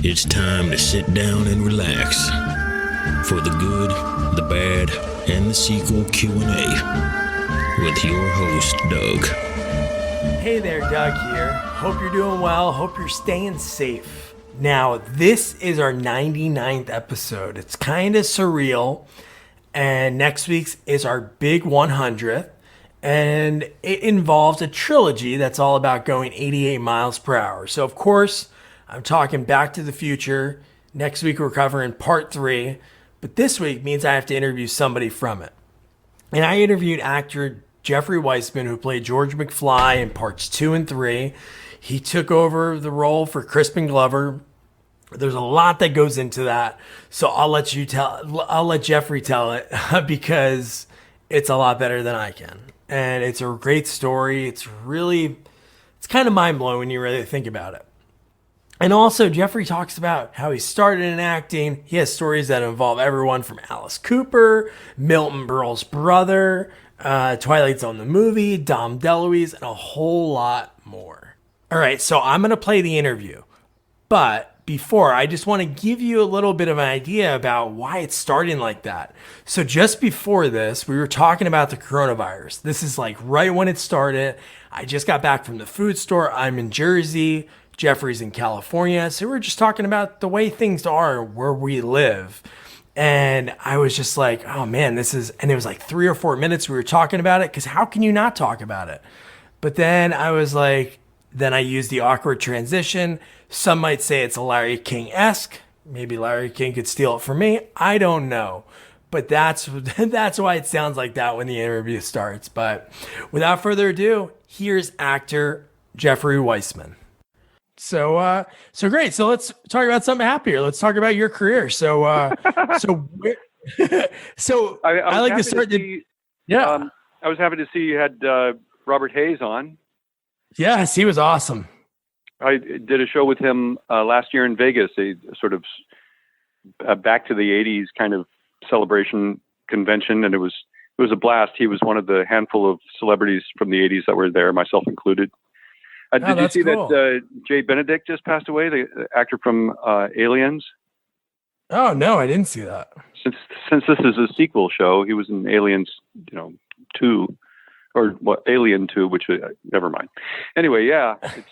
It's time to sit down and relax for the good, the bad, and the sequel Q&A with your host, Doug. Hey there, Doug here. Hope you're doing well. Hope you're staying safe. Now, this is our 99th episode. It's kind of surreal. And next week's is our big 100th. And it involves a trilogy that's all about going 88 miles per hour. So, of course, I'm talking Back to the Future. Next week, we're covering part 3. But this week means I have to interview somebody from it. And I interviewed actor Jeffrey Weissman, who played George McFly in parts 2 and 3. He took over the role for Crispin Glover. There's a lot that goes into that. So I'll let Jeffrey tell it because it's a lot better than I can. And it's a great story. It's kind of mind-blowing when you really think about it. And also, Jeffrey talks about how he started in acting. He has stories that involve everyone from Alice Cooper, Milton Berle's brother, Twilight Zone the movie, Dom Deluise, and a whole lot more. All right, so I'm going to play the interview. But before, I just want to give you a little bit of an idea about why it's starting like that. So just before this, we were talking about the coronavirus. This is like right when it started. I just got back from the food store. I'm in Jersey. Jeffrey's in California. So we're just talking about the way things are where we live. And I was just like, oh man, and it was like 3 or 4 minutes we were talking about it, because how can you not talk about it? But then I was like, then I used the awkward transition. Some might say it's a Larry King-esque. Maybe Larry King could steal it from me. I don't know. But that's why it sounds like that when the interview starts. But without further ado, here's actor Jeffrey Weissman. So great. So let's talk about something happier. Let's talk about your career. So I like to start. I was happy to see you had Robert Hayes on. Yes, he was awesome. I did a show with him last year in Vegas, a sort of back to the 80s kind of celebration convention, and it was a blast. He was one of the handful of celebrities from the 80s that were there, myself included. Did you see cool. that Jay Benedict just passed away, the actor from Aliens? Oh, no, I didn't see that. Since this is a sequel show, he was in Aliens, 2, or what, Alien 2, which, never mind. Anyway, yeah, it's,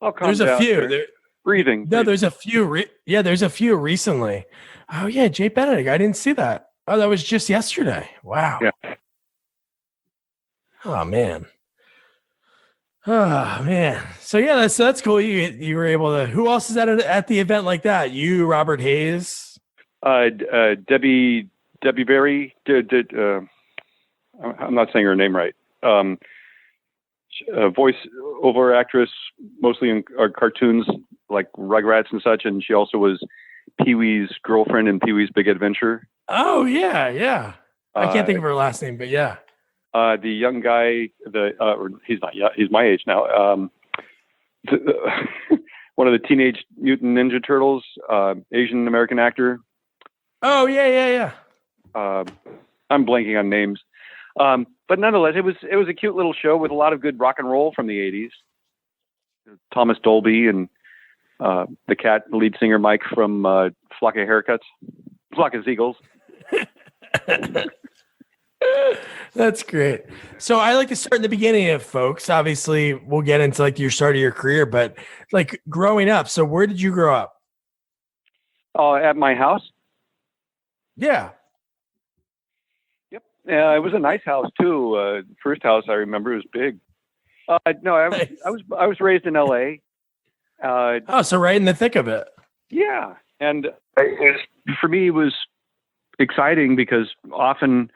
I'll calm There's a down few. there. Breathing. No, there's a few. There's a few recently. Oh, yeah, Jay Benedict. I didn't see that. Oh, that was just yesterday. Wow. Yeah. Oh, man. Oh man! So yeah, that's cool. You were able to. Who else is at the event like that? You, Robert Hayes, Debbie Berry. I'm not saying her name right. Voice over actress, mostly in cartoons like Rugrats and such, and she also was Pee-wee's girlfriend in Pee-wee's Big Adventure. Oh yeah. I can't think of her last name, but yeah. The young guy, he's not yet, he's my age now. One of the Teenage Mutant Ninja Turtles, Asian American actor. Oh yeah. I'm blanking on names. But nonetheless, it was a cute little show with a lot of good rock and roll from the 80s. Thomas Dolby and the cat lead singer Mike from Flock of Seagulls. That's great. So I like to start in the beginning of folks. Obviously, we'll get into like your start of your career, but like growing up. So where did you grow up? At my house. Yeah. Yep. It was a nice house too. First house I remember was big. No, I was raised in L.A. So right in the thick of it. Yeah, and for me it was exciting because often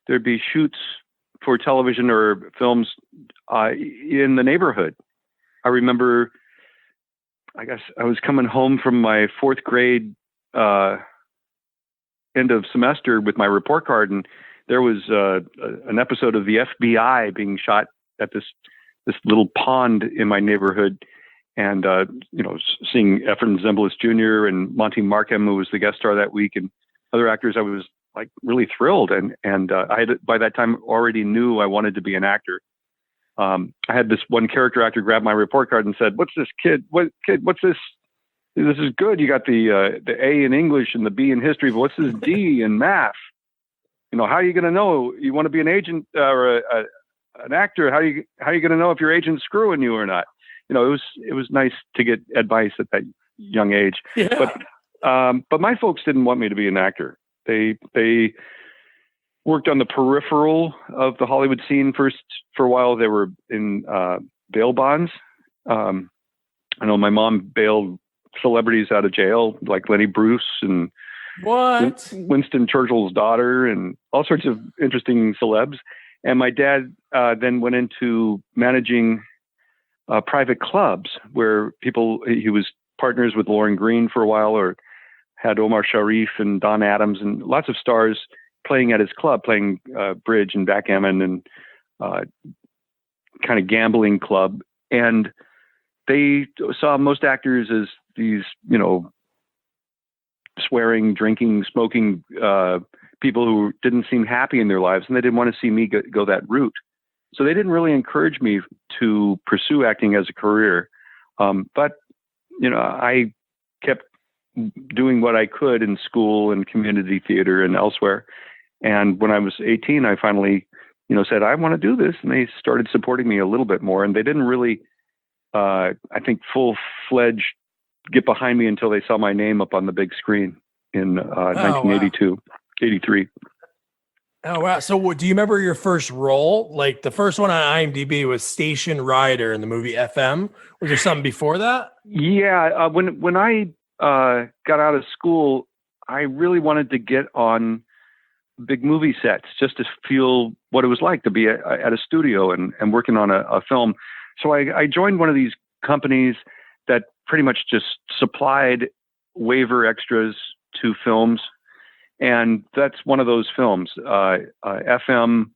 there'd be shoots for television or films in the neighborhood. I remember, I guess I was coming home from my 4th grade end of semester with my report card, and there was an episode of the FBI being shot at this little pond in my neighborhood. And, seeing Efren Zimbalist Jr. and Monty Markham, who was the guest star that week, and other actors, I was like really thrilled. And I had, by that time, already knew I wanted to be an actor. I had this one character actor grab my report card and said, "What's this kid? What's this? This is good. You got the A in English and the B in history, but what's this D in math? How are you going to know? You want to be an agent or an actor? How are you going to know if your agent's screwing you or not?" It was nice to get advice at that young age. Yeah. But my folks didn't want me to be an actor. They worked on the peripheral of the Hollywood scene first. For a while, they were in bail bonds. I know my mom bailed celebrities out of jail, like Lenny Bruce and Winston Churchill's daughter, and all sorts of interesting celebs. And my dad then went into managing private clubs where he was partners with Lauren Green for a while, or had Omar Sharif and Don Adams and lots of stars playing at his club, playing bridge and backgammon and kind of gambling club. And they saw most actors as these, swearing, drinking, smoking people who didn't seem happy in their lives, and they didn't want to see me go that route. So they didn't really encourage me to pursue acting as a career. But I kept doing what I could in school and community theater and elsewhere. And when I was 18, I finally, said, I want to do this. And they started supporting me a little bit more. And they didn't really, I think, full-fledged get behind me until they saw my name up on the big screen in 1982, wow. 83. Oh, wow. So do you remember your first role? Like the first one on IMDb was Station Rider in the movie FM. Was there something before that? Yeah. When I got out of school, I really wanted to get on big movie sets just to feel what it was like to be at a studio and working on a film. So I joined one of these companies that pretty much just supplied waiver extras to films. And that's one of those films, FM,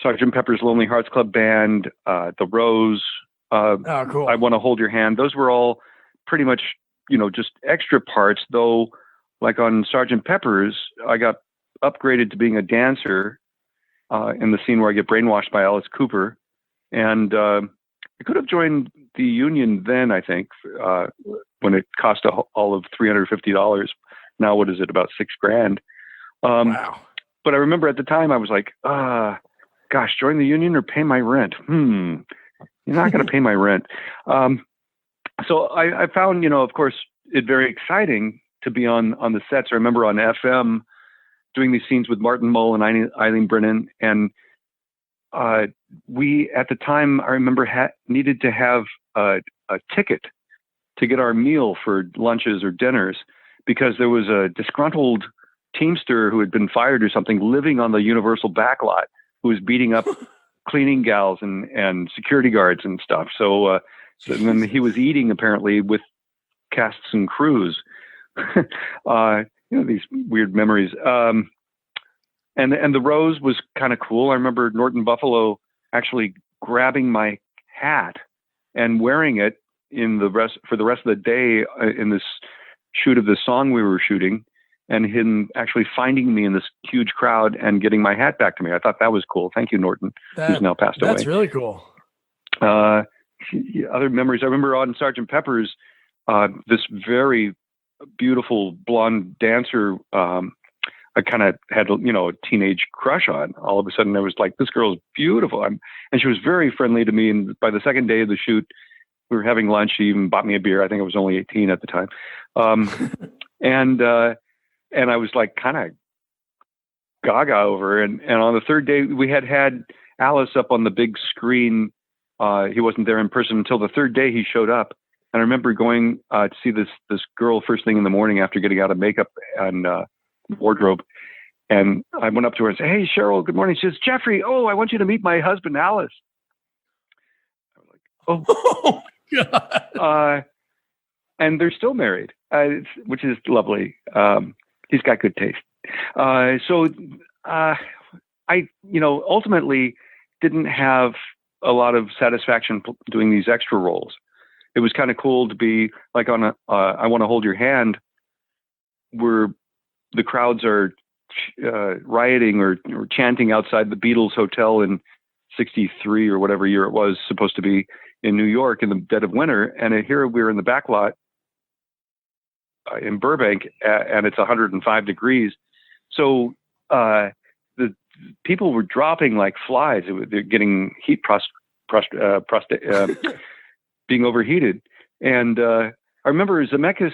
Sgt. Pepper's Lonely Hearts Club Band, The Rose, cool. I Want to Hold Your Hand. Those were all pretty much, just extra parts, though, like on Sgt. Pepper's, I got upgraded to being a dancer in the scene where I get brainwashed by Alice Cooper. And I could have joined the union then, I think, when it cost all of $350. Now, what is it, about $6,000? Wow. But I remember at the time I was like, gosh, join the union or pay my rent? You're not going to pay my rent. So I found, of course, it very exciting to be on the sets. I remember on FM doing these scenes with Martin Mull and Eileen Brennan. And we, at the time, I remember needed to have a ticket to get our meal for lunches or dinners, because there was a disgruntled Teamster who had been fired or something living on the Universal backlot who was beating up cleaning gals and security guards and stuff. So then he was eating apparently with casts and crews. These weird memories. And the Rose was kind of cool. I remember Norton Buffalo actually grabbing my hat and wearing it for the rest of the day in this shoot of the song we were shooting, and him actually finding me in this huge crowd and getting my hat back to me. I thought that was cool. Thank you, Norton, who's now passed away. That's really cool. Other memories. I remember on Sgt. Pepper's, this very beautiful blonde dancer, I kind of had, a teenage crush on. All of a sudden I was like, this girl is beautiful. And she was very friendly to me. And by the second day of the shoot, we were having lunch. She even bought me a beer. I think I was only 18 at the time. And I was like kind of gaga over her. And on the third day, we had Alice up on the big screen. He wasn't there in person until the third day he showed up. And I remember going to see this girl first thing in the morning after getting out of makeup and wardrobe. And I went up to her and said, "Hey, Cheryl, good morning." She says, "Jeffrey, I want you to meet my husband, Alice." I was like, "Oh, God." And they're still married, which is lovely. He's got good taste. So I, ultimately didn't have a lot of satisfaction doing these extra roles. It was kind of cool to be like on I Want to Hold Your Hand, where the crowds are rioting or chanting outside the Beatles Hotel in '63 or whatever year it was supposed to be in New York in the dead of winter. And here we were in the back lot in Burbank, and it's 105 degrees. So the people were dropping like flies. They're getting heat being overheated. And I remember Zemeckis,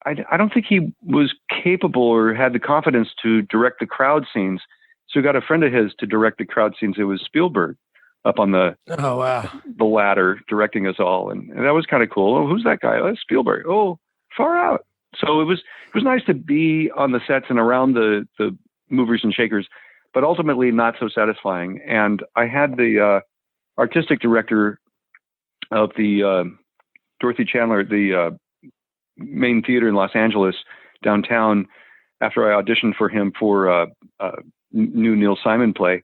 I don't think he was capable or had the confidence to direct the crowd scenes. So he got a friend of his to direct the crowd scenes. It was Spielberg up on the ladder directing us all. And that was kind of cool. Oh, who's that guy? Oh, that's Spielberg. Oh, far out. So it was nice to be on the sets and around the movers and shakers, but ultimately not so satisfying. And I had the artistic director of the Dorothy Chandler, the main theater in Los Angeles downtown, after I auditioned for him for a new Neil Simon play,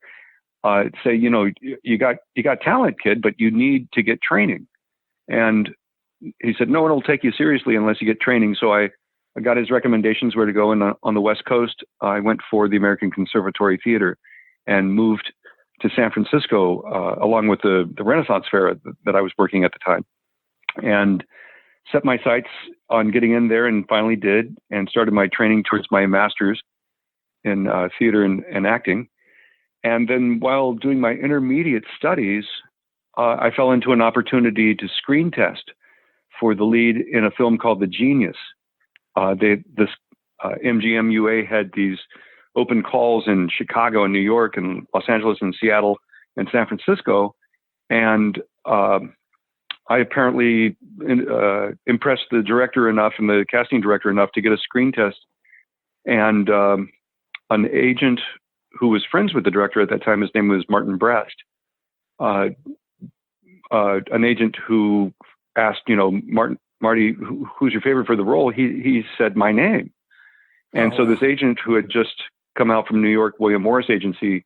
say, you got talent, kid, but you need to get training. And he said, no one will take you seriously unless you get training. So I got his recommendations where to go. And on the West Coast, I went for the American Conservatory Theater and moved to San Francisco, along with the Renaissance Fair that I was working at the time, and set my sights on getting in there, and finally did, and started my training towards my master's in theater and acting. And then while doing my intermediate studies, I fell into an opportunity to screen test for the lead in a film called The Genius. MGMUA had these open calls in Chicago and New York and Los Angeles and Seattle and San Francisco. And I apparently impressed the director enough and the casting director enough to get a screen test. And an agent who was friends with the director at that time, his name was Martin Brest, an agent who asked, Marty, who's your favorite for the role? He said my name. And so this agent who had just come out from New York, William Morris Agency,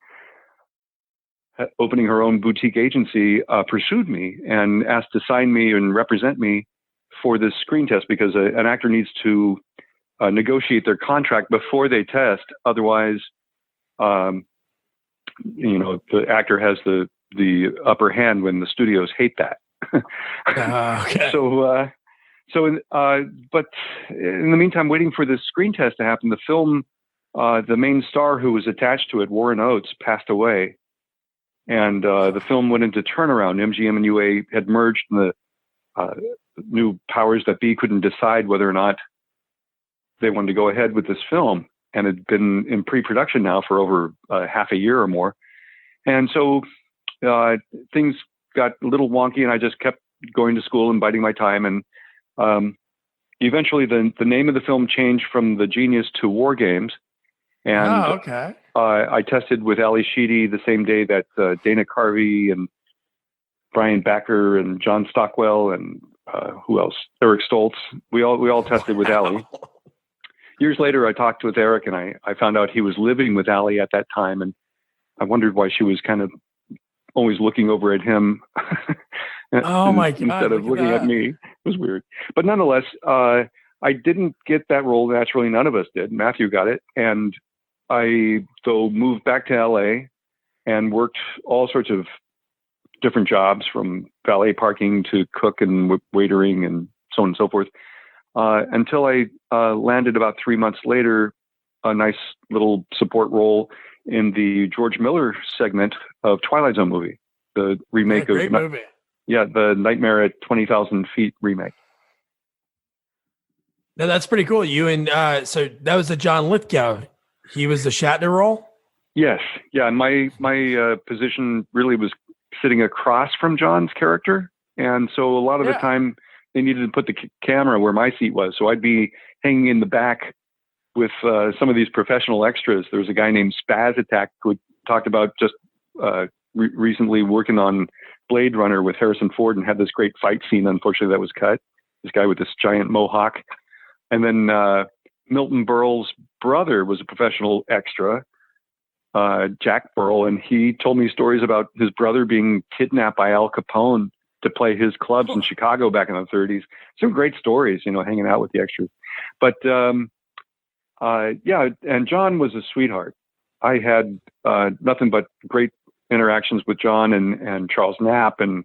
opening her own boutique agency, pursued me and asked to sign me and represent me for this screen test, because an actor needs to negotiate their contract before they test. Otherwise, the actor has the upper hand when the studios hate that. Okay. But in the meantime, waiting for this screen test to happen, the film, the main star who was attached to it, Warren Oates, passed away. And the film went into turnaround. MGM and UA had merged, and the new powers that be couldn't decide whether or not they wanted to go ahead with this film. And it had been in pre-production now for over half a year or more. And so things got a little wonky, and I just kept going to school and biding my time. And eventually the name of the film changed from The Genius to Wargames. And I tested with Ali Sheedy the same day that Dana Carvey and Brian Backer and John Stockwell and who else? Eric Stoltz. We all tested with Ali. Years later, I talked with Eric, and I found out he was living with Ali at that time, and I wondered why she was kind of always looking over at him instead of looking at me. It was weird. But nonetheless, I didn't get that role. Naturally, none of us did. Matthew got it. And I, though, moved back to LA and worked all sorts of different jobs, from valet parking to cook and waitering and so on and so forth, until I landed about 3 months later a nice little support role in the George Miller segment of Twilight Zone movie, the remake of movie. Yeah, the Nightmare at 20,000 Feet remake. No, that's pretty cool. You and so that was the John Lithgow. He was the Shatner role? Yes. Yeah. And my position really was sitting across from John's character. And so a lot of the time they needed to put the camera where my seat was. So I'd be hanging in the back with some of these professional extras. There was a guy named Spaz Attack who talked about just recently working on Blade Runner with Harrison Ford and had this great fight scene. Unfortunately, that was cut. This guy with this giant mohawk. And then Milton Berle's brother was a professional extra, Jack Berle, and he told me stories about his brother being kidnapped by Al Capone to play his clubs in Chicago back in the 30s. Some great stories, hanging out with the extras. But and John was a sweetheart. I had nothing but great interactions with John and Charles Knapp and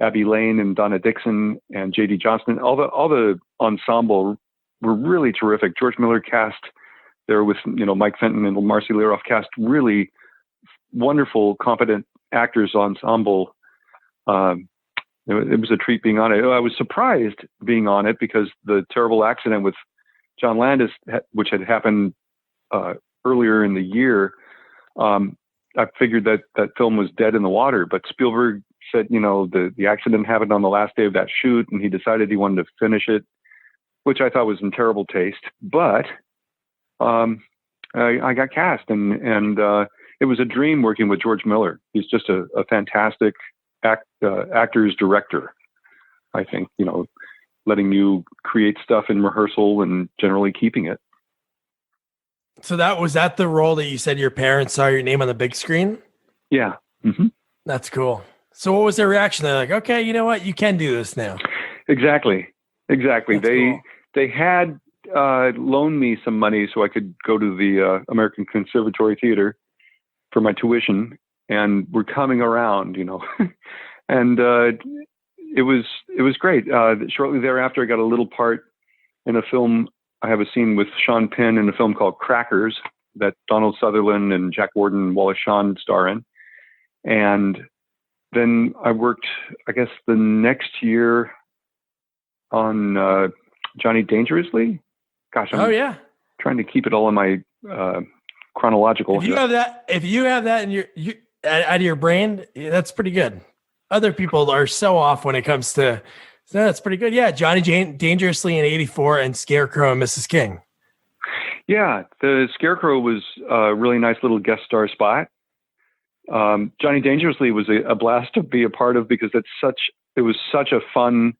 Abby Lane and Donna Dixon and J.D. Johnston. All the ensemble were really terrific. George Miller cast there with, Mike Fenton and Marcy Liroff cast really wonderful, competent actors ensemble. It was a treat being on it. I was surprised being on it because the terrible accident with John Landis, which had happened earlier in the year, I figured that film was dead in the water. But Spielberg said, the accident happened on the last day of that shoot, and he decided he wanted to finish it, which I thought was in terrible taste. But I got cast, and it was a dream working with George Miller. He's just a fantastic actor's director. I think, letting you create stuff in rehearsal and generally keeping it. So was that the role that you said your parents saw your name on the big screen? Yeah. Mm-hmm. That's cool. So what was their reaction? They're like, okay, you know what? You can do this now. Exactly. That's cool. They had loaned me some money so I could go to the American Conservatory Theater for my tuition, and we're coming around, and it was great. Shortly thereafter, I got a little part in a film. I have a scene with Sean Penn in a film called Crackers that Donald Sutherland and Jack Warden and Wallace Shawn star in. And then I worked, I guess, the next year on Johnny Dangerously. Gosh, I'm trying to keep it all in my chronological. If you have that in your out of your brain, that's pretty good. Other people are so off when it comes to. So that's pretty good. Yeah, Johnny Dangerously in '84 and Scarecrow and Mrs. King. Yeah, the Scarecrow was a really nice little guest star spot. Johnny Dangerously was a blast to be a part of because it was such a fun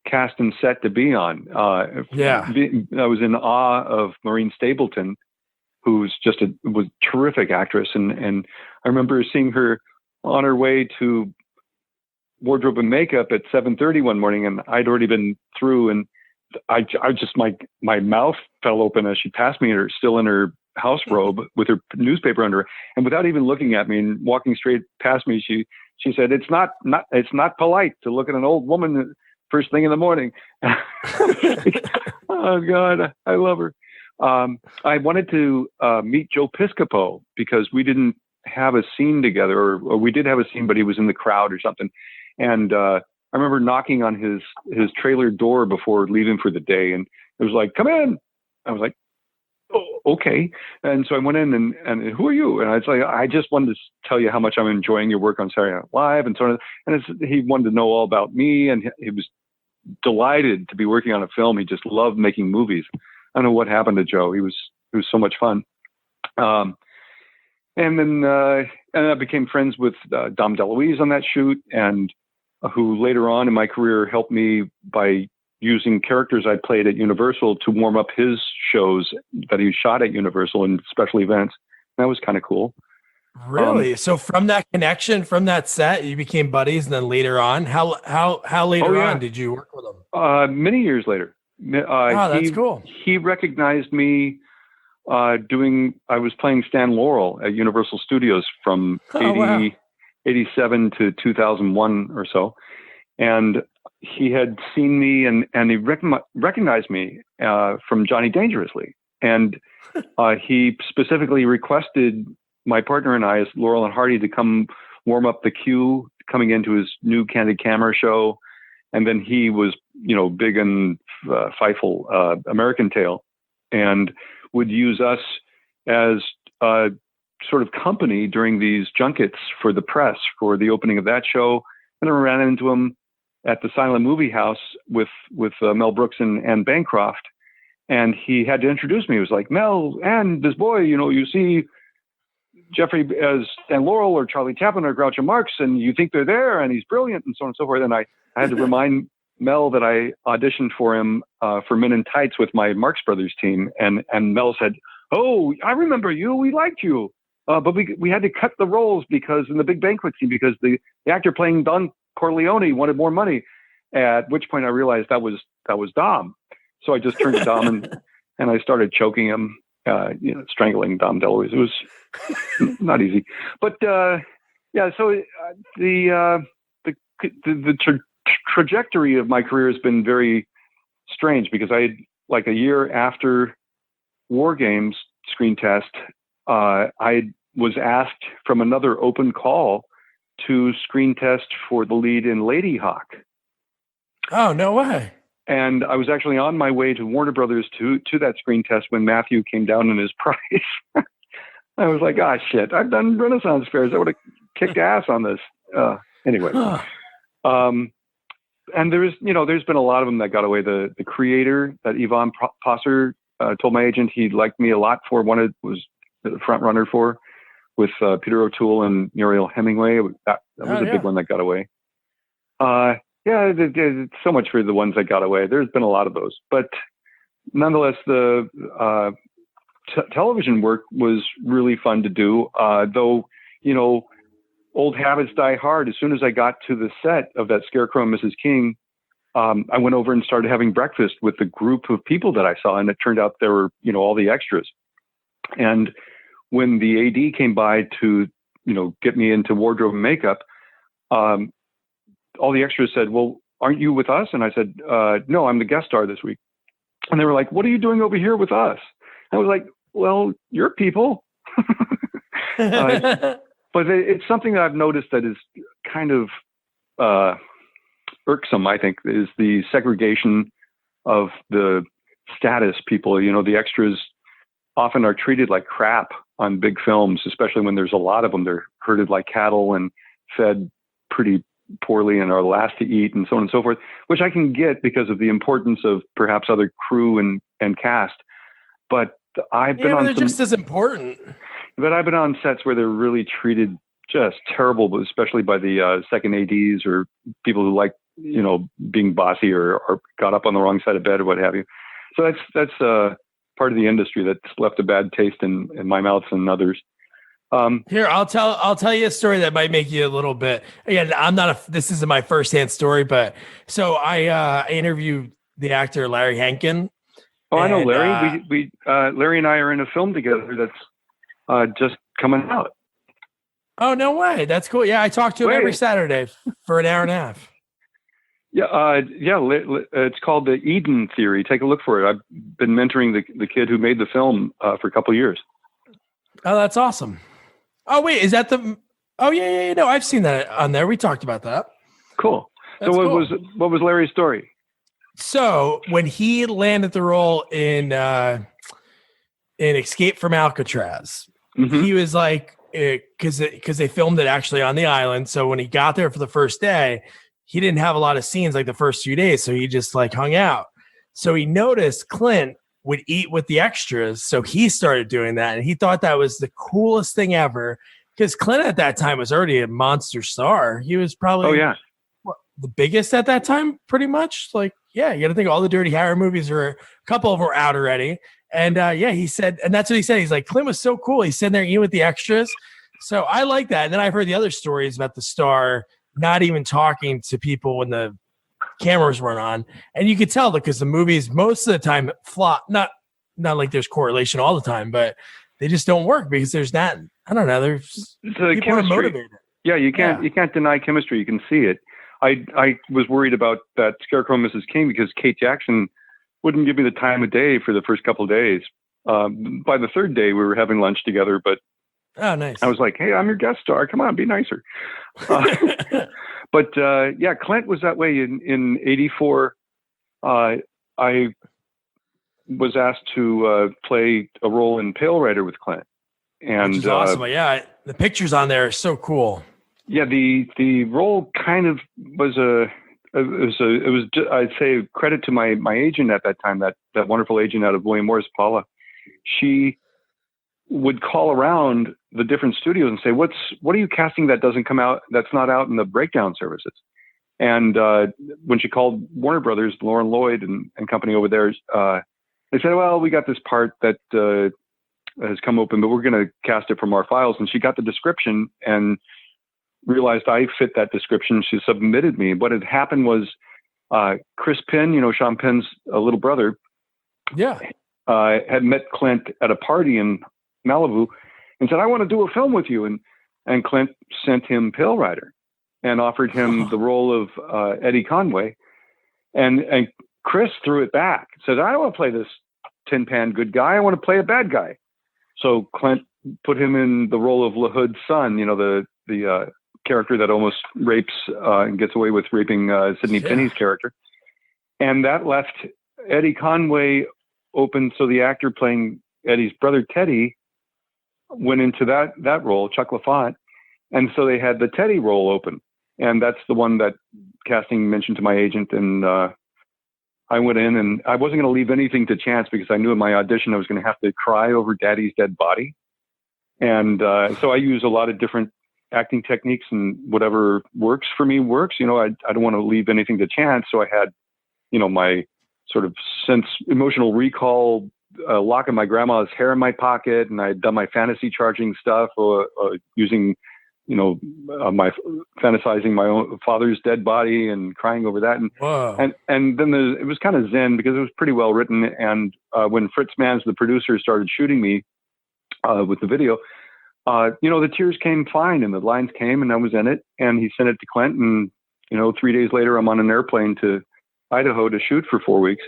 cast and set to be on. I was in awe of Maureen Stapleton, who's just was a terrific actress, and I remember seeing her on her way to wardrobe and makeup at 7:30 one morning, and I'd already been through, and I just my mouth fell open as she passed me, still in her house robe with her newspaper under her, and without even looking at me and walking straight past me, she said, "It's not polite to look at an old woman first thing in the morning." Oh God, I love her. I wanted to meet Joe Piscopo because we didn't have a scene together, or we did have a scene, but he was in the crowd or something. And I remember knocking on his trailer door before leaving for the day, and it was like, "Come in." I was like, "Oh, okay." And so I went in, and who are you? And I was like, "I just wanted to tell you how much I'm enjoying your work on Saturday Night Live," and so on. And he wanted to know all about me, and he was delighted to be working on a film. He just loved making movies. I don't know what happened to Joe. He was so much fun. And then I became friends with Dom DeLuise on that shoot, and who later on in my career helped me by using characters I played at Universal to warm up his shows that he shot at Universal in special events. That was kind of cool. Really? So from that connection, from that set, you became buddies, and then later on, how later on did you work with him? Many years later. That's cool. He recognized me I was playing Stan Laurel at Universal Studios from 87 to 2001 or so. And he had seen me and he recognized me from Johnny Dangerously. And he specifically requested my partner and I, as Laurel and Hardy, to come warm up the queue coming into his new Candid Camera show. And then he was, big and Feifel, American Tail, and would use us as sort of company during these junkets for the press for the opening of that show. And then I ran into him at the Silent Movie House with Mel Brooks and Anne Bancroft. And he had to introduce me. He was like, "Mel, and this boy, you see Jeffrey as Stan Laurel or Charlie Chaplin or Groucho Marx, and you think they're there, and he's brilliant," and so on and so forth. And I had to remind Mel that I auditioned for him for Men in Tights with my Marx Brothers team. And Mel said, "Oh, I remember you. We liked you. But we had to cut the roles because in the big banquet scene, because the actor playing Don Corleone wanted more money." At which point I realized that was Dom. So I just turned to Dom and I started choking him, strangling Dom DeLuise. It was not easy, but Yeah. So the trajectory of my career has been very strange because I had, like, a year after Wargames screen test, I was asked from another open call to screen test for the lead in Lady Hawk. Oh, no way. And I was actually on my way to Warner Brothers to that screen test when Matthew came down in his price. I was like, shit, I've done Renaissance fairs. I would have kicked ass on this. Anyway. Huh. And there's been a lot of them that got away. The creator that Yvonne Prosser told my agent he liked me a lot for, was the front runner for, with Peter O'Toole and Muriel Hemingway. That was a big one that got away. There's so much for the ones that got away. There's been a lot of those, but nonetheless, the television work was really fun to do. Though, old habits die hard. As soon as I got to the set of that Scarecrow and Mrs. King, I went over and started having breakfast with the group of people that I saw, and it turned out there were, all the extras. And when the AD came by to, get me into wardrobe and makeup, all the extras said, "Well, aren't you with us?" And I said, "No, I'm the guest star this week." And they were like, "What are you doing over here with us?" I was like, "Well, you're people." But it's something that I've noticed that is kind of irksome, I think, is the segregation of the status people. The extras often are treated like crap on big films, especially when there's a lot of them. They're herded like cattle and fed pretty poorly and are last to eat and so on and so forth, which I can get because of the importance of perhaps other crew and cast. But I've been they're just as important. But I've been on sets where they're really treated just terrible, but especially by the second ADs or people who like, being bossy or got up on the wrong side of bed or what have you. So that's part of the industry that's left a bad taste in my mouth and others. Here, I'll tell you a story that might make you a little bit. Again, this isn't my firsthand story, but so I interviewed the actor Larry Hankin. Oh, I know Larry. We Larry and I are in a film together that's just coming out. Oh, no way. That's cool. Yeah, I talk to him every Saturday for an hour and a half. Yeah, it's called the Eden Theory. Take a look for it. I've been mentoring the kid who made the film for a couple of years. Oh, that's awesome. Oh, wait, is that the? Oh, yeah. No, I've seen that on there. We talked about that. Cool. That's so cool. What was Larry's story? So when he landed the role in Escape from Alcatraz, he was like, because they filmed it actually on the island. So when he got there for the first day, he didn't have a lot of scenes like the first few days. So he just like hung out. So he noticed Clint would eat with the extras. So he started doing that. And he thought that was the coolest thing ever. Because Clint at that time was already a monster star. He was probably the biggest at that time, pretty much. Like, yeah, you got to think all the Dirty Harry movies a couple of them were out already. And he said, and that's what he said. He's like, Clint was so cool. He's sitting there eating with the extras. So I like that. And then I've heard the other stories about the star not even talking to people when the cameras weren't on. And you could tell because the movies most of the time flop. Not like there's correlation all the time, but they just don't work because there's not. I don't know. There's people are motivated. Yeah, you can't deny chemistry. You can see it. I was worried about that Scarecrow Mrs. King because Kate Jackson wouldn't give me the time of day for the first couple of days. By the third day, we were having lunch together, but oh, nice. I was like, "Hey, I'm your guest star. Come on, be nicer." But Clint was that way in '84. I was asked to play a role in Pale Rider with Clint, and which is awesome. Yeah, the pictures on there are so cool. Yeah, the role kind of was I'd say credit to my agent at that time, that wonderful agent out of William Morris, Paula. She would call around the different studios and say, what are you casting that doesn't come out, that's not out in the breakdown services? And when she called Warner Brothers, Lauren Lloyd and company over there, they said, well, we got this part that has come open, but we're going to cast it from our files. And she got the description and realized I fit that description. She submitted me. What had happened was Chris Penn, Sean Penn's little brother, had met Clint at a party in Malibu and said, I want to do a film with you. And and Clint sent him Pale Rider and offered him the role of Eddie Conway. And Chris threw it back, said, I don't want to play this tin pan good guy. I want to play a bad guy. So Clint put him in the role of LaHood's son, the character that almost rapes and gets away with raping Sidney Penny's character. And that left Eddie Conway open. So the actor playing Eddie's brother, Teddy, went into that role, Chuck LaFont. And so they had the Teddy role open. And that's the one that casting mentioned to my agent. And I went in, and I wasn't going to leave anything to chance because I knew in my audition I was going to have to cry over Daddy's dead body. And so I use a lot of different acting techniques, and whatever works for me works. I don't want to leave anything to chance. So I had, my sort of emotional recall, locking my grandma's hair in my pocket, and I'd done my fantasy charging stuff, or using, my fantasizing my own father's dead body and crying over that. And then it was kind of zen because it was pretty well written. And when Fritz Mans, the producer, started shooting me with the video, the tears came fine and the lines came, and I was in it, and he sent it to Clint. And, 3 days later, I'm on an airplane to Idaho to shoot for 4 weeks.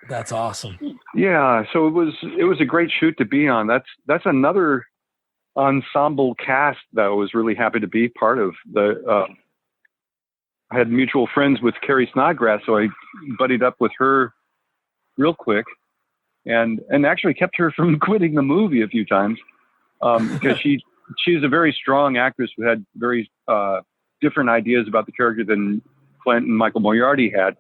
That's awesome. Yeah. So it was a great shoot to be on. That's another ensemble cast that I was really happy to be part of. I had mutual friends with Carrie Snodgrass, so I buddied up with her real quick and actually kept her from quitting the movie a few times. Because she's a very strong actress who had very different ideas about the character than Clint and Michael Moriarty had.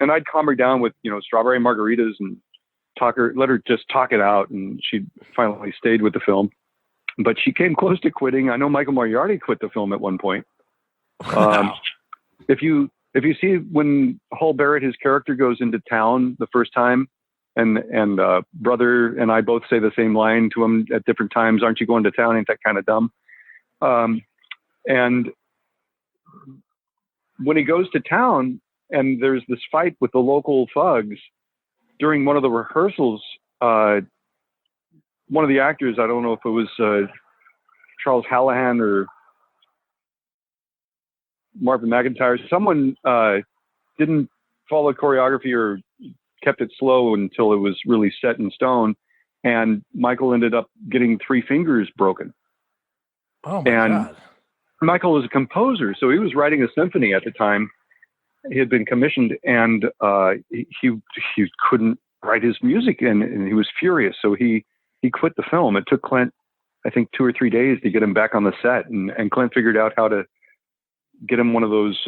And I'd calm her down with, strawberry margaritas and let her just talk it out. And she finally stayed with the film, but she came close to quitting. I know Michael Moriarty quit the film at one point. Wow. If you see when Hull Barrett, his character, goes into town the first time, and brother and I both say the same line to him at different times. Aren't you going to town? Ain't that kind of dumb? And when he goes to town and there's this fight with the local thugs during one of the rehearsals, one of the actors, I don't know if it was Charles Hallahan or Marvin McIntyre, someone didn't follow choreography or kept it slow until it was really set in stone, and Michael ended up getting 3 fingers broken. Oh my God. Michael was a composer, so he was writing a symphony at the time. He had been commissioned, and he couldn't write his music, and he was furious. So he quit the film. It took Clint, I think, 2 or 3 days to get him back on the set, and Clint figured out how to get him one of those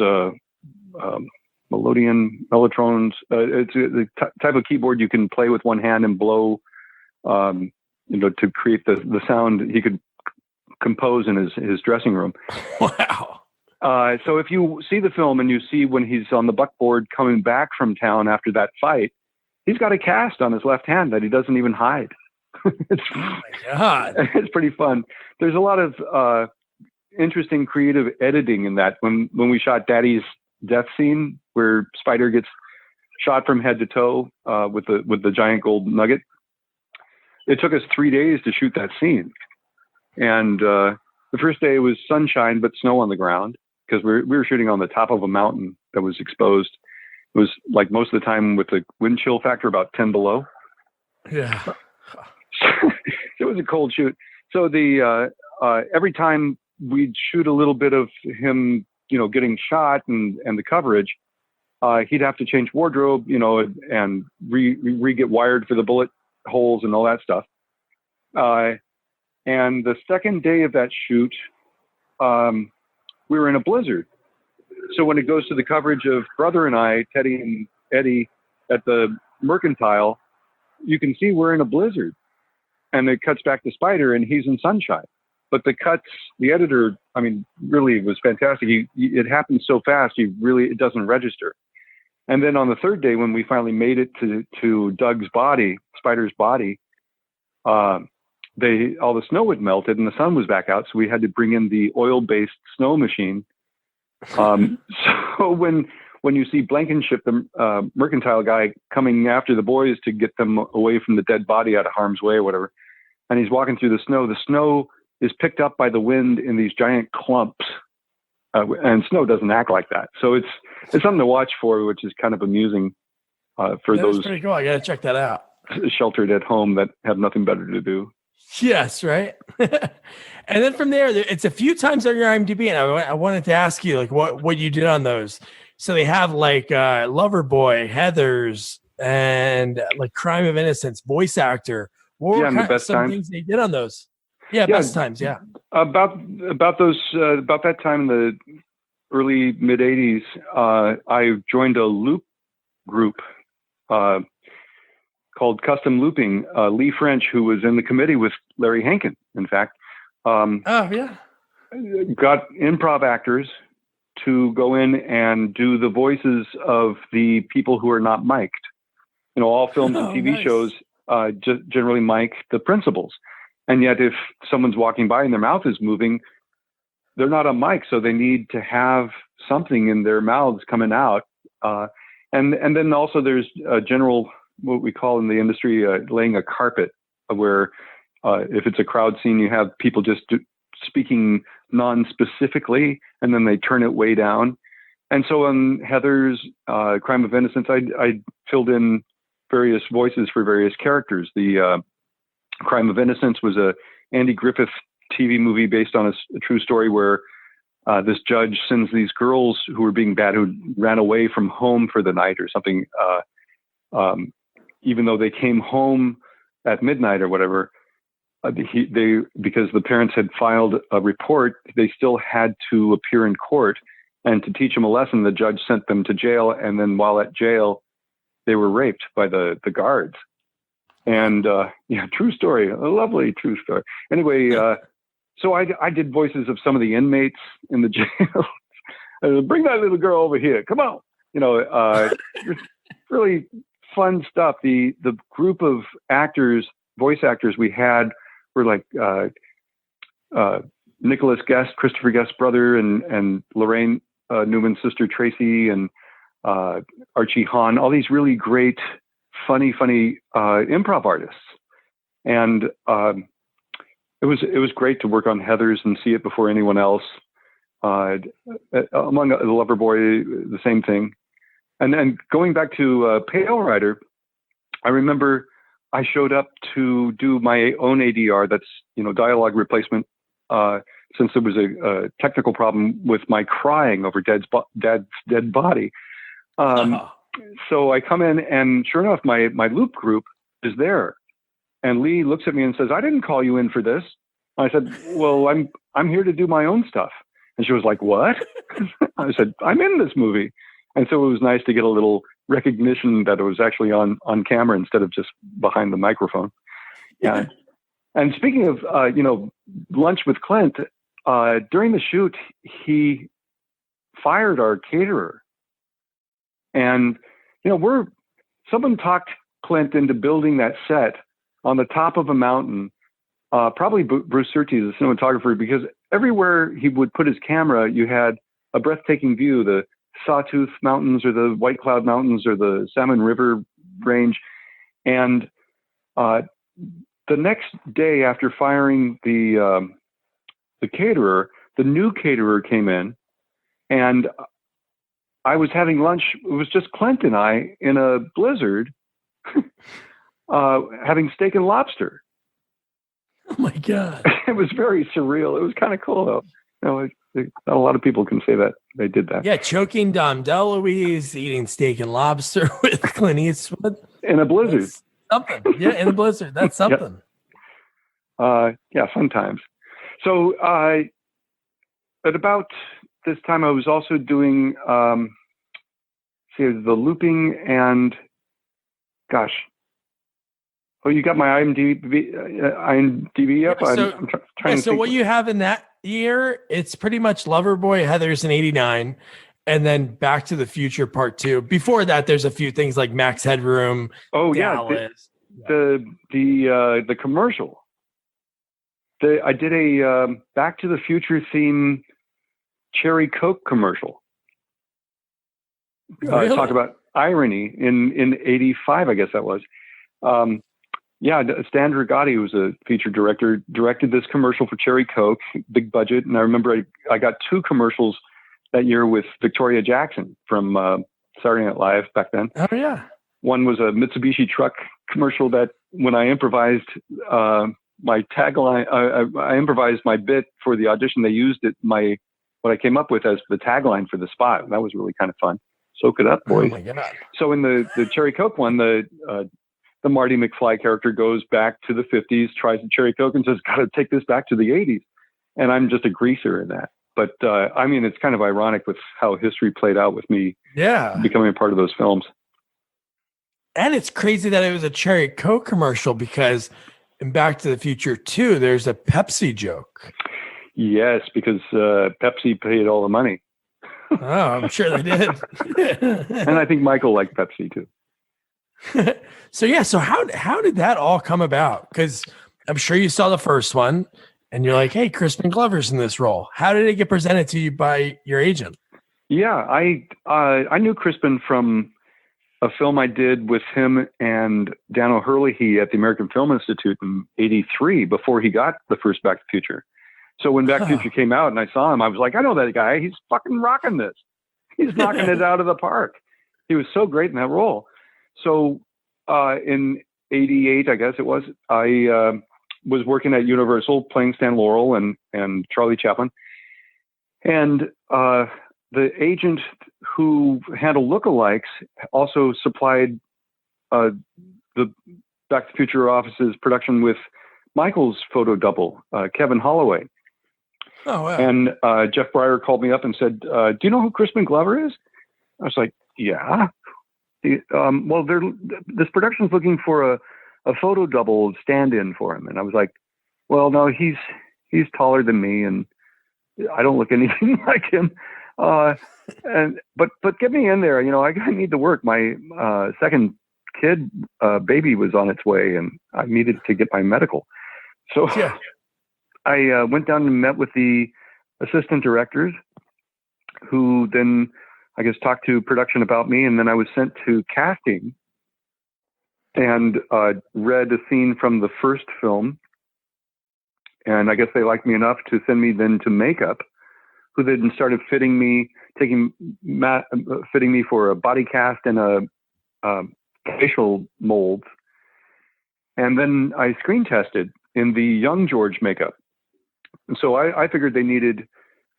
mellotrons. It's the type of keyboard you can play with one hand and blow, to create the sound he could compose in his dressing room. Wow. So if you see the film and you see when he's on the buckboard coming back from town after that fight, he's got a cast on his left hand that he doesn't even hide. Oh my God. It's pretty fun. There's a lot of interesting creative editing in that. When we shot Daddy's death scene where Spider gets shot from head to toe with the giant gold nugget, it took us 3 days to shoot that scene. And the first day was sunshine but snow on the ground because we were shooting on the top of a mountain that was exposed. It was like most of the time with the wind chill factor about 10 below. Yeah. It was a cold shoot. So the every time we'd shoot a little bit of him, getting shot and the coverage, he'd have to change wardrobe, and get wired for the bullet holes and all that stuff. And the second day of that shoot, we were in a blizzard. So when it goes to the coverage of Brother and I, Teddy and Eddie, at the Mercantile, you can see we're in a blizzard. And it cuts back to Spider, and he's in sunshine. But the editor, really was fantastic. It happened so fast, it doesn't register. And then on the third day, when we finally made it to Doug's body, Spider's body, all the snow had melted and the sun was back out. So we had to bring in the oil-based snow machine. So when you see Blankenship, the Mercantile guy, coming after the boys to get them away from the dead body out of harm's way or whatever, and he's walking through the snow is picked up by the wind in these giant clumps, and snow doesn't act like that. So it's something to watch for, which is kind of amusing for those pretty cool. I got to check that out. sheltered at home that have nothing better to do. Yes, right. And then from there, it's a few times on your IMDb, and I wanted to ask you like what you did on those. So they have like Loverboy, Heathers, and like Crime of Innocence, voice actor. What were kind of some things they did on those? Yeah, best times. Yeah, about that time in the early mid '80s, I joined a loop group called Custom Looping. Lee French, who was in the committee with Larry Hankin, in fact, got improv actors to go in and do the voices of the people who are not mic'd. You know, all films and TV shows generally mic the principals. And yet if someone's walking by and their mouth is moving, they're not on mic, so they need to have something in their mouths coming out. And then also there's a general, what we call in the industry, laying a carpet, where if it's a crowd scene, you have people just speaking non-specifically, and then they turn it way down. And so on Heather's Crime of Innocence, I filled in various voices for various characters. The Crime of Innocence was a Andy Griffith TV movie based on a true story where this judge sends these girls who were being bad, who ran away from home for the night or something, even though they came home at midnight or whatever, because the parents had filed a report, they still had to appear in court. And to teach them a lesson, the judge sent them to jail. And then while at jail, they were raped by the guards. And true story, a lovely true story. Anyway, so I did voices of some of the inmates in the jail. Bring that little girl over here. Come on. Really fun stuff. The group of actors, voice actors we had were like Nicholas Guest, Christopher Guest's brother, and Lorraine Newman's sister Tracy, and Archie Hahn, all these really great, funny improv artists. And it was great to work on Heathers and see it before anyone else. Among the Loverboy, the same thing. And then going back to Pale Rider, I remember I showed up to do my own ADR, that's dialogue replacement, since there was a technical problem with my crying over Dad's dead body. So I come in, and sure enough, my loop group is there. And Lee looks at me and says, "I didn't call you in for this." I said, "Well, I'm here to do my own stuff." And she was like, "What?" I said, "I'm in this movie." And so it was nice to get a little recognition that it was actually on camera instead of just behind the microphone. Yeah. And speaking of, lunch with Clint, during the shoot, he fired our caterer. And, someone talked Clint into building that set on the top of a mountain, probably Bruce Surtees, the cinematographer, because everywhere he would put his camera, you had a breathtaking view, the Sawtooth Mountains or the White Cloud Mountains or the Salmon River Range. And the next day after firing the caterer, the new caterer came in, and I was having lunch. It was just Clint and I in a blizzard having steak and lobster. Oh my God. It was very surreal. It was kind of cool though. Not a lot of people can say that they did that. Yeah, choking Dom DeLuise, eating steak and lobster with Clint Eastwood. In a blizzard. That's something. Yeah, in a blizzard. That's something. Yeah, fun times. So at about this time, I was also doing the looping and, you got my IMDb up? I'm trying to think. What you have in that year, it's pretty much Loverboy, Heathers in 89, and then Back to the Future Part 2. Before that, there's a few things like Max Headroom. Oh, Dallas. Yeah. The commercial. I did a Back to the Future theme Cherry Coke commercial. Really? Talk about irony in 85, I guess that was. Yeah, Stan Dragati was a feature director, directed this commercial for Cherry Coke, big budget. And I remember I got 2 commercials that year with Victoria Jackson from Saturday Night Live back then. Oh, yeah. One was a Mitsubishi truck commercial that when I improvised my tagline, I improvised my bit for the audition. They used what I came up with as the tagline for the spot. That was really kind of fun. Soak it up, boys. Oh, my God. So in the Cherry Coke one, the Marty McFly character goes back to the 50s, tries the Cherry Coke and says, got to take this back to the 80s. And I'm just a greaser in that. But I mean, it's kind of ironic with how history played out with me becoming a part of those films. And it's crazy that it was a Cherry Coke commercial because in Back to the Future 2, there's a Pepsi joke. Yes, because Pepsi paid all the money. Oh, I'm sure they did. And I think Michael liked Pepsi too. So how did that all come about? Because I'm sure you saw the first one and you're like, hey, Crispin Glover's in this role. How did it get presented to you by your agent? Yeah, I knew Crispin from a film I did with him and Dan O'Herlihy at the American Film Institute in '83 before he got the first Back to the Future. So when Back to the Future came out and I saw him, I was like, I know that guy. He's fucking rocking this. He's knocking it out of the park. He was so great in that role. So in '88, I guess it was, I was working at Universal playing Stan Laurel and Charlie Chaplin. And the agent who handled lookalikes also supplied the Back to the Future office's production with Michael's photo double, Kevin Holloway. Oh, wow. And Jeff Breyer called me up and said, do you know who Crispin Glover is? I was like, yeah. Well, this production's looking for a photo double stand-in for him. And I was like, well, no, he's taller than me and I don't look anything like him. But get me in there. You know, I need to work. My second kid, baby was on its way and I needed to get my medical. So yeah. I went down and met with the assistant directors who then, I guess, talked to production about me. And then I was sent to casting and read a scene from the first film. And I guess they liked me enough to send me then to makeup, who then started fitting me for a body cast and a facial molds. And then I screen tested in the young George makeup. And so I figured they needed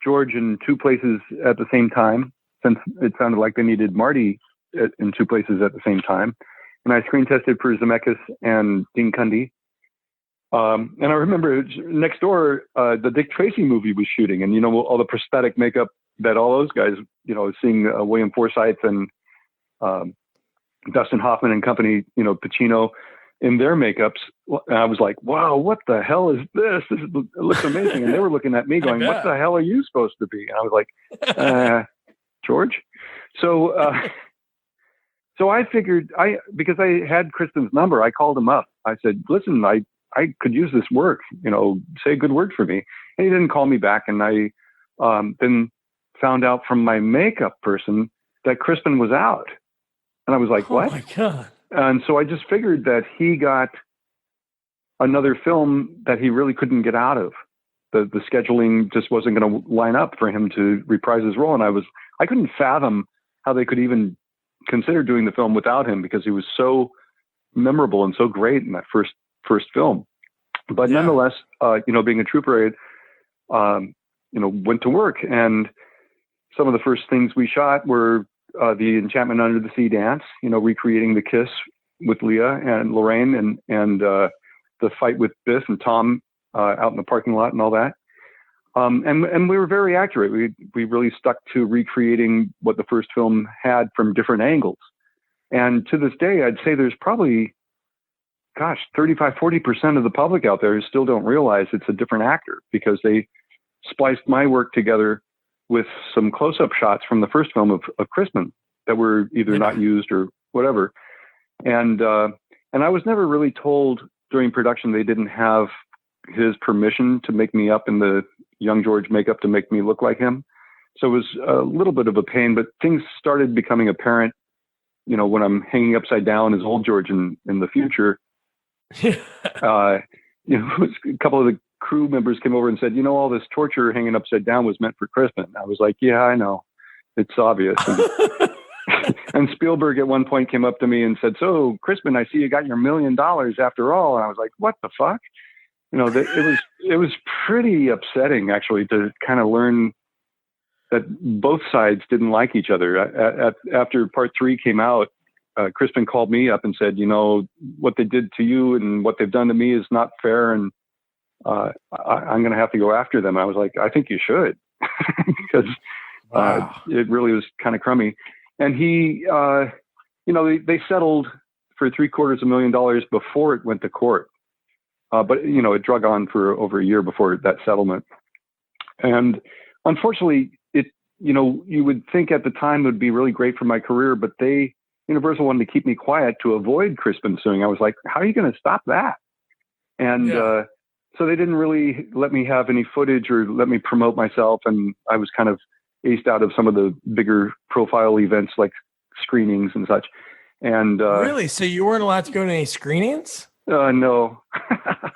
George in 2 places at the same time, since it sounded like they needed Marty in 2 places at the same time. And I screen tested for Zemeckis and Dean Cundey. And I remember next door, the Dick Tracy movie was shooting, and, you know, all the prosthetic makeup that all those guys, you know, seeing William Forsythe and Dustin Hoffman and company, you know, Pacino in their makeups. And I was like, wow, what the hell is this? It looks amazing. And they were looking at me going, what the hell are you supposed to be? And I was like, George. So I figured because I had Kristen's number, I called him up. I said, listen, I could use this work, you know, say a good word for me. And he didn't call me back. And I then found out from my makeup person that Crispin was out. And I was like, what? Oh my God. And so I just figured that he got another film that he really couldn't get out of. The scheduling just wasn't going to line up for him to reprise his role. And I couldn't fathom how they could even consider doing the film without him, because he was so memorable and so great in that first film. But nonetheless, you know, being a trooper, I, you know, went to work, and some of the first things we shot were the Enchantment Under the Sea dance, you know, recreating the kiss with Leah and Lorraine, and the fight with Biff and Tom out in the parking lot and all that. And we were very accurate. We really stuck to recreating what the first film had from different angles. And to this day, I'd say there's probably, 35-40% of the public out there who still don't realize it's a different actor, because they spliced my work together with some close-up shots from the first film of Crispin that were either not used or whatever. And I was never really told during production they didn't have his permission to make me up in the young George makeup to make me look like him. So it was a little bit of a pain, but things started becoming apparent, you know, when I'm hanging upside down as old George in the future. A couple of the crew members came over and said, all this torture hanging upside down was meant for Crispin. I was like, yeah, I know. It's obvious. And Spielberg at one point came up to me and said, so Crispin, I see you got your $1 million after all. And I was like, what the fuck? It was pretty upsetting actually to kind of learn that both sides didn't like each other. After part 3 came out, Crispin called me up and said, what they did to you and what they've done to me is not fair. And I'm going to have to go after them. I was like, I think you should, because it really was kind of crummy. And he, they settled for $750,000 before it went to court. But it drug on for over a year before that settlement. And unfortunately, you would think at the time it would be really great for my career, but Universal wanted to keep me quiet to avoid Crispin suing. I was like, how are you going to stop that? And so they didn't really let me have any footage or let me promote myself. And I was kind of aced out of some of the bigger profile events like screenings and such. And really? So you weren't allowed to go to any screenings? No.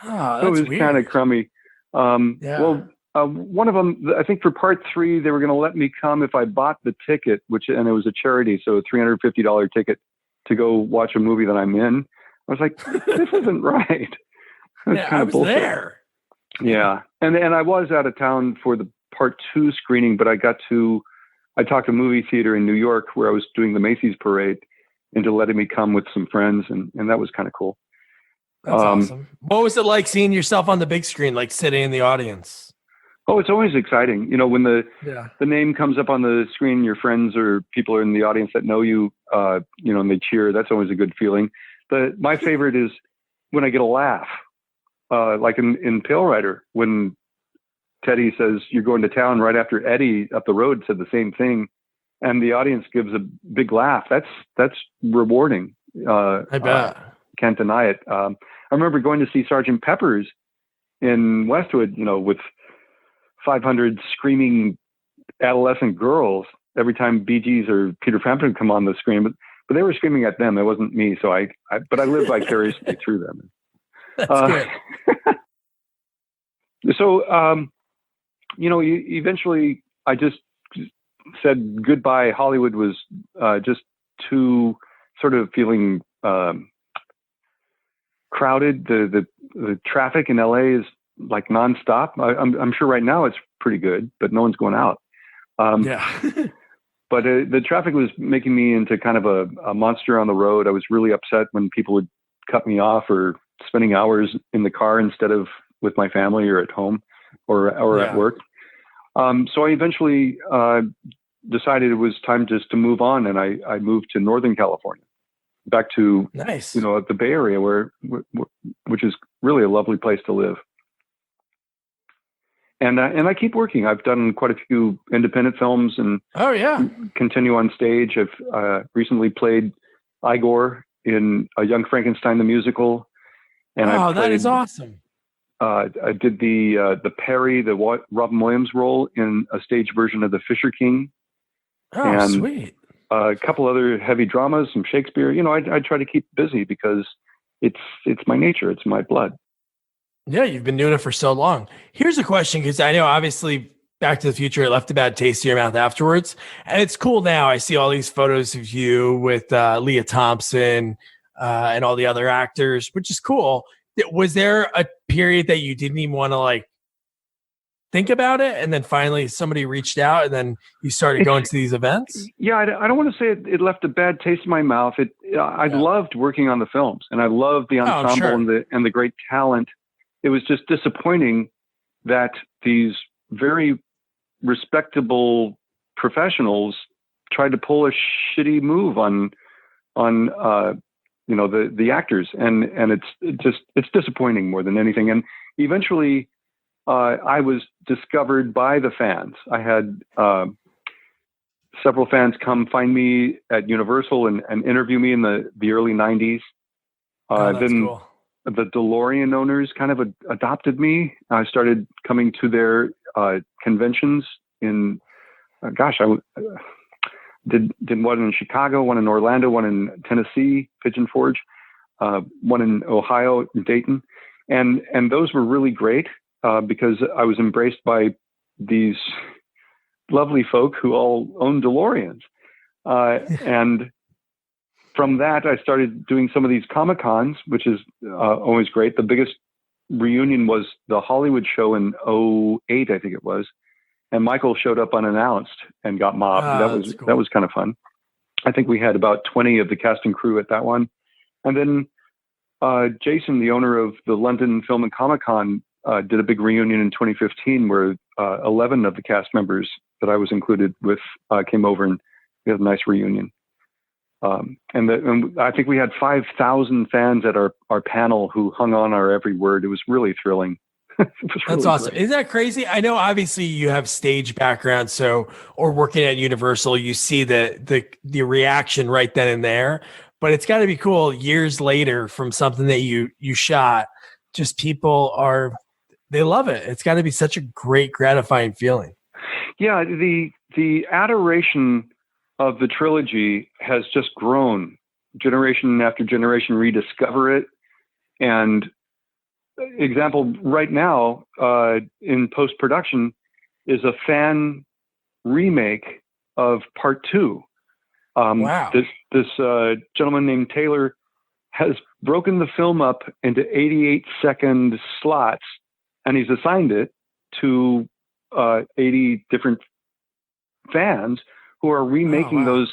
That's it was weird. kind of crummy. Well, one of them, I think for part 3, they were going to let me come if I bought the ticket, and it was a charity, so a $350 ticket to go watch a movie that I'm in. I was like, this isn't right. I was bullshit. There. Yeah, and I was out of town for the part 2 screening, but I talked to movie theater in New York where I was doing the Macy's parade into letting me come with some friends, and that was kind of cool. That's awesome. What was it like seeing yourself on the big screen, like sitting in the audience? Oh, it's always exciting. When the name comes up on the screen, your friends or people are in the audience that know you, and they cheer. That's always a good feeling. My favorite is when I get a laugh, like in Pale Rider, when Teddy says, you're going to town, right after Eddie up the road said the same thing, and the audience gives a big laugh. That's rewarding. I bet. Can't deny it. I remember going to see Sergeant Pepper's in Westwood, with 500 screaming adolescent girls every time Bee Gees or Peter Frampton would come on the screen, but they were screaming at them. It wasn't me. So but I lived vicariously through them. That's good. So, eventually I just said goodbye. Hollywood was just too sort of feeling crowded. The traffic in LA is like nonstop. I'm sure right now it's pretty good, but no one's going out. But the traffic was making me into kind of a monster on the road. I was really upset when people would cut me off or spending hours in the car instead of with my family or at home or at work. So I eventually decided it was time just to move on, and I moved to Northern California, back to nice, the Bay Area, which is really a lovely place to live. And I keep working. I've done quite a few independent films and continue on stage. I've recently played Igor in A Young Frankenstein the musical. And that is awesome. I did the Perry, the Robin Williams role in a stage version of The Fisher King. Oh, and sweet. A couple other heavy dramas, some Shakespeare. I try to keep busy because it's my nature. It's my blood. Yeah, you've been doing it for so long. Here's a question, because I know obviously Back to the Future, it left a bad taste in your mouth afterwards. And it's cool now. I see all these photos of you with Leah Thompson and all the other actors, which is cool. Was there a period that you didn't even want to think about it, and then finally somebody reached out and then you started going to these events? Yeah, I don't want to say it left a bad taste in my mouth. I loved working on the films, and I loved the ensemble and the great talent. It was just disappointing that these very respectable professionals tried to pull a shitty move on the actors, and it's disappointing more than anything. And eventually I was discovered by the fans. I had several fans come find me at Universal and interview me in the early 90s. That's then cool. The DeLorean owners kind of adopted me. I started coming to their conventions in, I did one in Chicago, one in Orlando, one in Tennessee, Pigeon Forge. one in Ohio, in Dayton. And those were really great because I was embraced by these lovely folk who all own DeLoreans. And from that, I started doing some of these Comic-Cons, which is always great. The biggest reunion was the Hollywood show in '08, I think it was. And Michael showed up unannounced and got mobbed. Cool. That was kind of fun. I think we had about 20 of the cast and crew at that one. And then Jason, the owner of the London Film and Comic-Con, did a big reunion in 2015 where 11 of the cast members that I was included with came over, and we had a nice reunion. And I think we had 5,000 fans at our panel who hung on our every word. It was really thrilling. That's awesome. Great. Isn't that crazy? I know obviously you have stage background, or working at Universal, you see the reaction right then and there, but it's got to be cool years later from something that you shot. Just people they love it. It's got to be such a great, gratifying feeling. Yeah. The adoration of the trilogy has just grown. Generation after generation rediscover it. And example right now in post-production is a fan remake of part 2. Wow. This gentleman named Taylor has broken the film up into 88-second slots, and he's assigned it to 80 different fans who are remaking those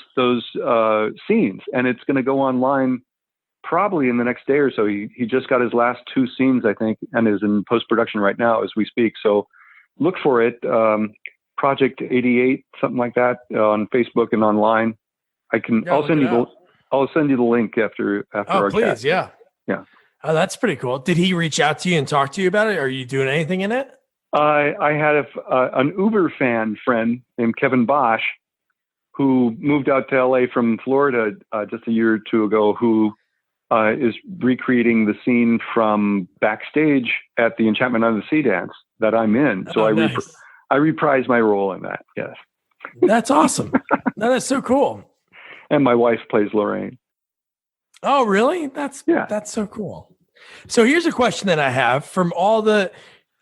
scenes, and it's going to go online probably in the next day or so. He just got his last 2 scenes, I think, and is in post-production right now as we speak. So look for it, Project 88, something like that, on Facebook and online. I'll send you the link after our please, chat. yeah. Oh, that's pretty cool. Did he reach out to you and talk to you about it? Are you doing anything in it? I had an Uber fan friend named Kevin Bosch, who moved out to LA from Florida just a year or 2 ago, who is recreating the scene from backstage at the Enchantment on the Sea dance that I'm in. So I reprise my role in that. Yes. That's awesome. No, that's so cool. And my wife plays Lorraine. Oh, really? That's so cool. So here's a question that I have from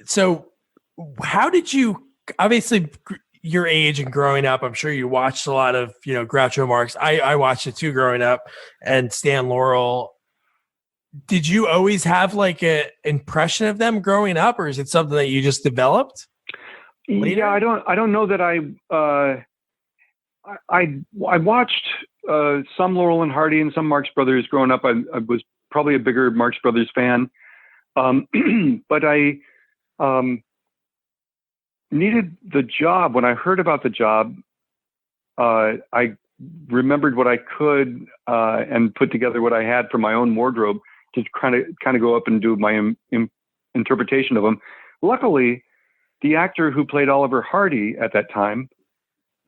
so how did you, obviously your age and growing up, I'm sure you watched a lot of, Groucho Marx. I watched it too growing up, and Stan Laurel. Did you always have like an impression of them growing up, or is it something that you just developed later? Yeah, I don't know that I watched some Laurel and Hardy and some Marx Brothers growing up. I was probably a bigger Marx Brothers fan, but I needed the job. When I heard about the job, I remembered what I could and put together what I had from my own wardrobe to kind of go up and do my interpretation of them. Luckily, the actor who played Oliver Hardy at that time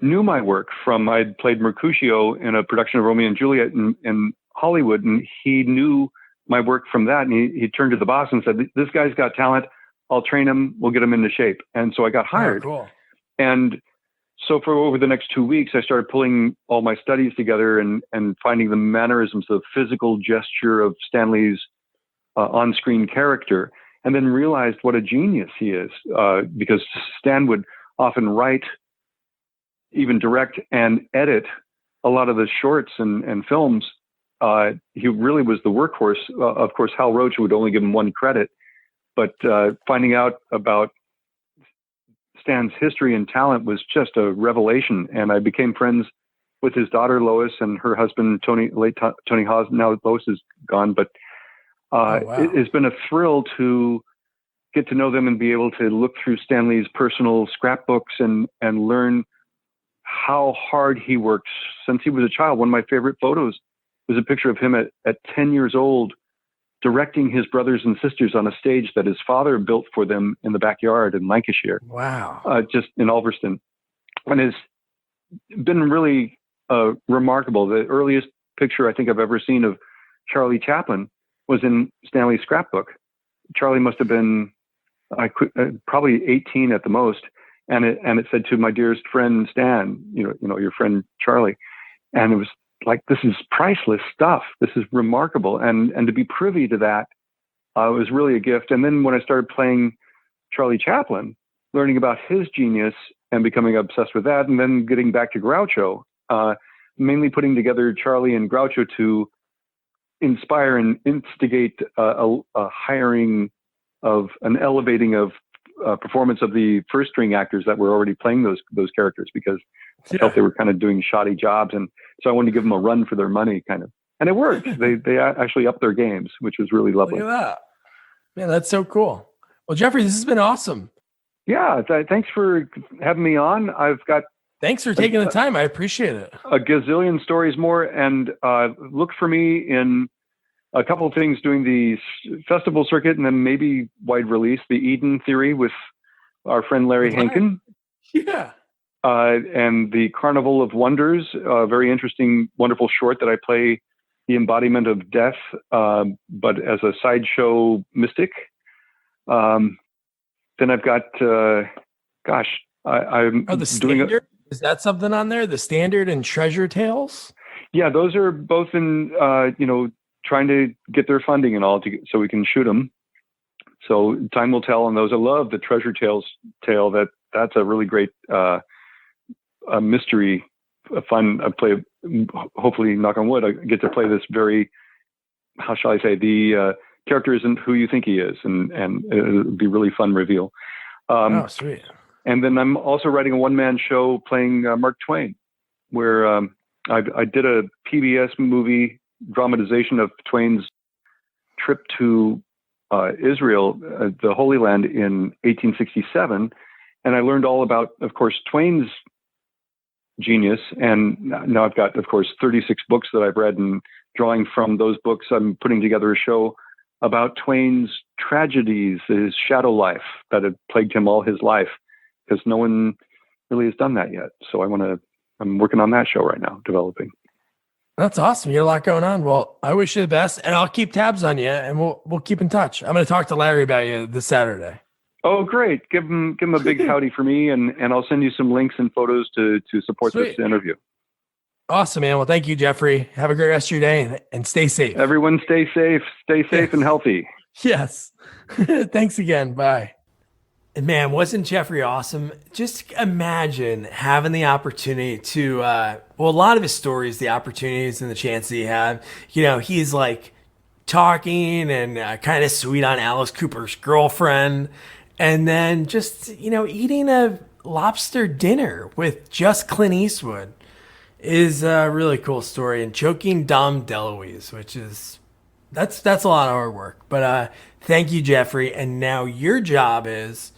knew my work from, I'd played Mercutio in a production of Romeo and Juliet in Hollywood, and he knew my work from that. And he turned to the boss and said, "This guy's got talent. I'll train him. We'll get him into shape." And so I got hired. Oh, cool. And so for over the next 2 weeks, I started pulling all my studies together and finding the mannerisms, the physical gesture of Stanley's on-screen character, and then realized what a genius he is, because Stan would often write, even direct and edit a lot of the shorts and films. He really was the workhorse. Of course, Hal Roach would only give him one credit, but finding out about Stan's history and talent was just a revelation. And I became friends with his daughter, Lois, and her husband, Tony Hawes. Now Lois is gone, but it's been a thrill to get to know them and be able to look through Stanley's personal scrapbooks and learn how hard he worked since he was a child. One of my favorite photos was a picture of him at 10 years old, directing his brothers and sisters on a stage that his father built for them in the backyard in Lancashire. Wow. Just in Ulverston. And it's been really remarkable. The earliest picture I think I've ever seen of Charlie Chaplin was in Stanley's scrapbook. Charlie must have been probably 18 at the most. And it said, "To my dearest friend, Stan, you know, your friend Charlie." And it was like, this is priceless stuff. This is remarkable. And to be privy to that was really a gift. And then when I started playing Charlie Chaplin, learning about his genius and becoming obsessed with that, and then getting back to Groucho, mainly putting together Charlie and Groucho to inspire and instigate a hiring of an elevating of performance of the first string actors that were already playing those characters, because I felt they were kind of doing shoddy jobs. And so I wanted to give them a run for their money, kind of. And it worked. They actually upped their games, which was really lovely. Look at that. Man, that's so cool. Well, Jeffrey, this has been awesome. Yeah, thanks for having me on. Thanks for taking the time. I appreciate it. A gazillion stories more, and look for me in a couple of things doing the festival circuit, and then maybe wide release, the Eden Theory with our friend Larry Hankin. Yeah. And the Carnival of Wonders, a very interesting, wonderful short that I play the embodiment of death, but as a sideshow mystic. Then I've got, I'm the Standard? Is that something on there? The Standard and Treasure Tales? Yeah, those are both in, trying to get their funding and all so we can shoot them. So time will tell on those. I love the Treasure Tales tale. That's a really great a mystery, fun. I play, hopefully, knock on wood, I get to play this very, how shall I say, the character isn't who you think he is, and it'll be really fun reveal. Oh, sweet. And then I'm also writing a one-man show playing Mark Twain, where I did a PBS movie dramatization of Twain's trip to Israel, the Holy Land, in 1867. And I learned all about, of course, Twain's genius. And now I've got, of course, 36 books that I've read, and drawing from those books, I'm putting together a show about Twain's tragedies, his shadow life that had plagued him all his life, because no one really has done that yet. So I'm working on that show right now, developing. That's awesome. You got a lot going on. Well, I wish you the best, and I'll keep tabs on you, and we'll keep in touch. I'm going to talk to Larry about you this Saturday. Oh, great. Give him a big howdy for me, and I'll send you some links and photos to support Sweet. This interview. Awesome, man. Well, thank you, Jeffrey. Have a great rest of your day, and stay safe. Everyone stay safe. Stay safe and healthy. Yes. Thanks again. Bye. And man, wasn't Jeffrey awesome? Just imagine having the opportunity to, a lot of his stories, the opportunities and the chance that he had, he's like talking and kind of sweet on Alice Cooper's girlfriend. And then just, eating a lobster dinner with just Clint Eastwood is a really cool story. And choking Dom Deluise, which is, that's a lot of hard work. But thank you, Jeffrey. And now your job is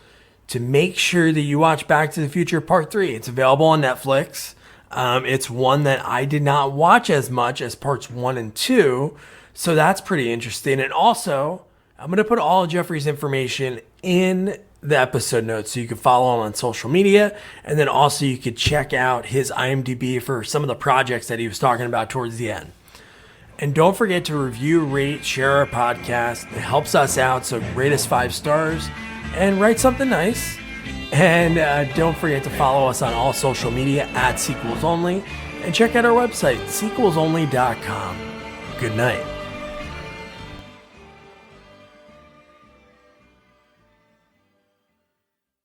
to make sure that you watch Back to the Future Part 3. It's available on Netflix. It's one that I did not watch as much as parts 1 and 2. So that's pretty interesting. And also, I'm going to put all of Jeffrey's information in the episode notes so you can follow him on social media. And then also you could check out his IMDb for some of the projects that he was talking about towards the end. And don't forget to review, rate, share our podcast. It helps us out, so rate us 5 stars and write something nice. And don't forget to follow us on all social media at Sequels Only. And check out our website, sequelsonly.com. Good night.